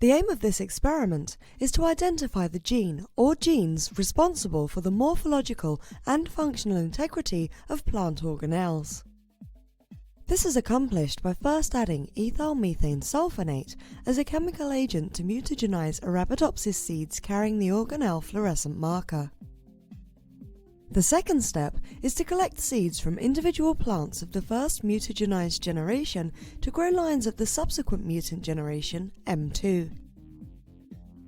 The aim of this experiment is to identify the gene or genes responsible for the morphological and functional integrity of plant organelles. This is accomplished by first adding ethyl methane sulfonate as a chemical agent to mutagenize Arabidopsis seeds carrying the organelle fluorescent marker. The second step is to collect seeds from individual plants of the first mutagenized generation to grow lines of the subsequent mutant generation, M2.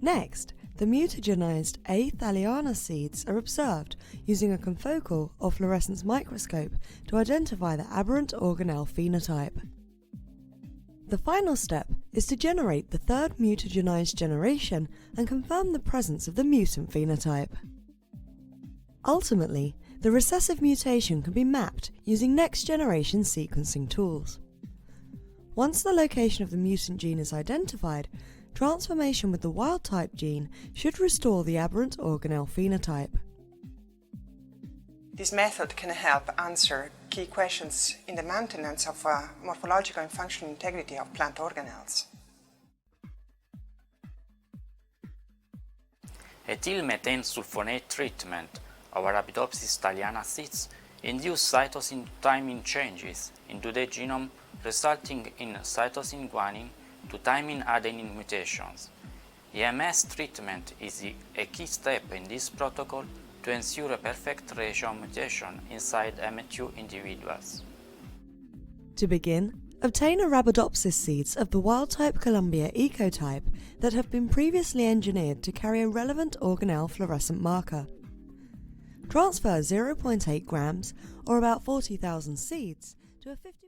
Next, the mutagenized A. thaliana seeds are observed using a confocal or fluorescence microscope to identify the aberrant organelle phenotype. The final step is to generate the third mutagenized generation and confirm the presence of the mutant phenotype. Ultimately, the recessive mutation can be mapped using next-generation sequencing tools. Once the location of the mutant gene is identified, transformation with the wild-type gene should restore the aberrant organelle phenotype. This method can help answer key questions in the maintenance of morphological and functional integrity of plant organelles. Ethyl methane sulfonate treatment of Arabidopsis thaliana seeds induce cytosine thymine changes into the genome, resulting in cytosine guanine to thymine adenine mutations. EMS treatment is a key step in this protocol to ensure a perfect ratio of mutation inside M2 individuals. To begin, obtain Arabidopsis seeds of the wild-type Columbia ecotype that have been previously engineered to carry a relevant organelle fluorescent marker. Transfer 0.8 grams, or about 40,000 seeds, to a 50